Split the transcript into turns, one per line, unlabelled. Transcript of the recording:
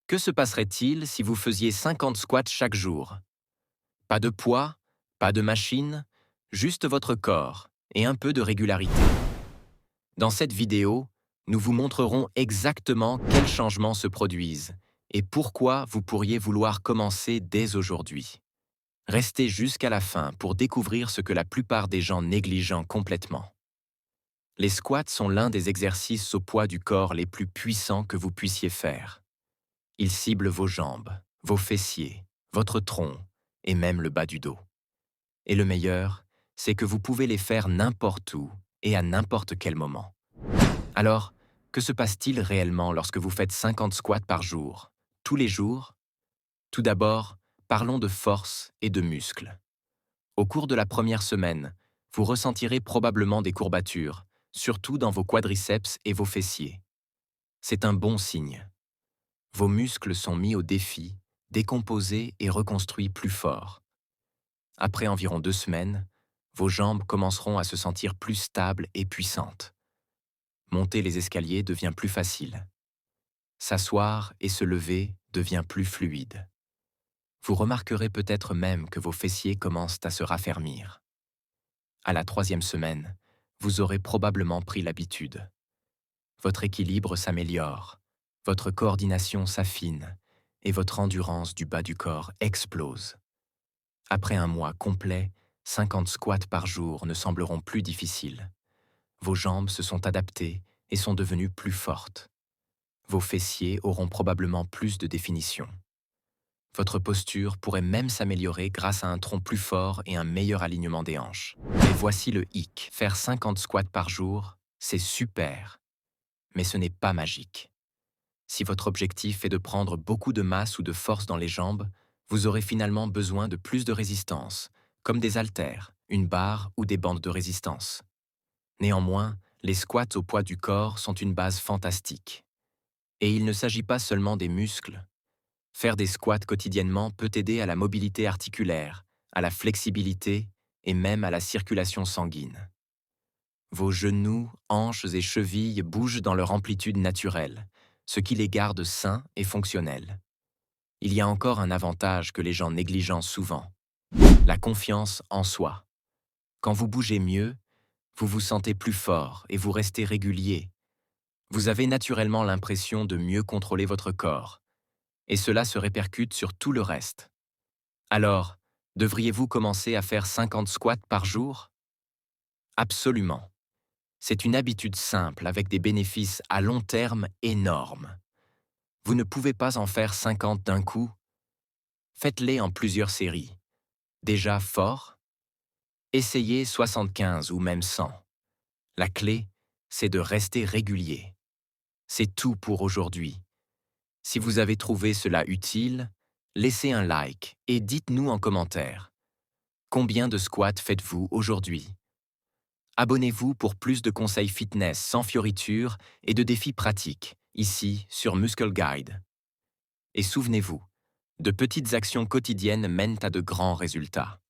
Que se passerait-il si vous faisiez 50 squats chaque jour? Pas de poids, pas de machine, juste votre corps et un peu de régularité. Dans cette vidéo, nous vous montrerons exactement quels changements se produisent et pourquoi vous pourriez vouloir commencer dès aujourd'hui. Restez jusqu'à la fin pour découvrir ce que la plupart des gens négligent complètement. Les squats sont l'un des exercices au poids du corps les plus puissants que vous puissiez faire. Ils ciblent vos jambes, vos fessiers, votre tronc et même le bas du dos. Et le meilleur, c'est que vous pouvez les faire n'importe où et à n'importe quel moment. Alors, que se passe-t-il réellement lorsque vous faites 50 squats par jour, tous les jours? Tout d'abord, parlons de force et de muscles. Au cours de la première semaine, vous ressentirez probablement des courbatures, surtout dans vos quadriceps et vos fessiers. C'est un bon signe. Vos muscles sont mis au défi, décomposés et reconstruits plus forts. Après environ 2 semaines, vos jambes commenceront à se sentir plus stables et puissantes. Monter les escaliers devient plus facile. S'asseoir et se lever devient plus fluide. Vous remarquerez peut-être même que vos fessiers commencent à se raffermir. À la 3e semaine, vous aurez probablement pris l'habitude. Votre équilibre s'améliore, votre coordination s'affine et votre endurance du bas du corps explose. Après un mois complet, 50 squats par jour ne sembleront plus difficiles. Vos jambes se sont adaptées et sont devenues plus fortes. Vos fessiers auront probablement plus de définition. Votre posture pourrait même s'améliorer grâce à un tronc plus fort et un meilleur alignement des hanches. Et voici le hic. Faire 50 squats par jour, c'est super, mais ce n'est pas magique. Si votre objectif est de prendre beaucoup de masse ou de force dans les jambes, vous aurez finalement besoin de plus de résistance, comme des haltères, une barre ou des bandes de résistance. Néanmoins, les squats au poids du corps sont une base fantastique. Et il ne s'agit pas seulement des muscles. Faire des squats quotidiennement peut aider à la mobilité articulaire, à la flexibilité et même à la circulation sanguine. Vos genoux, hanches et chevilles bougent dans leur amplitude naturelle, ce qui les garde sains et fonctionnels. Il y a encore un avantage que les gens négligent souvent, la confiance en soi. Quand vous bougez mieux, vous vous sentez plus fort et vous restez régulier. Vous avez naturellement l'impression de mieux contrôler votre corps, et cela se répercute sur tout le reste. Alors, devriez-vous commencer à faire 50 squats par jour? Absolument. C'est une habitude simple avec des bénéfices à long terme énormes. Vous ne pouvez pas en faire 50 d'un coup. Faites-les en plusieurs séries. Déjà fort? Essayez 75 ou même 100. La clé, c'est de rester régulier. C'est tout pour aujourd'hui. Si vous avez trouvé cela utile, laissez un like et dites-nous en commentaire. Combien de squats faites-vous aujourd'hui? Abonnez-vous pour plus de conseils fitness sans fioritures et de défis pratiques, ici sur Muscle Guide. Et souvenez-vous, de petites actions quotidiennes mènent à de grands résultats.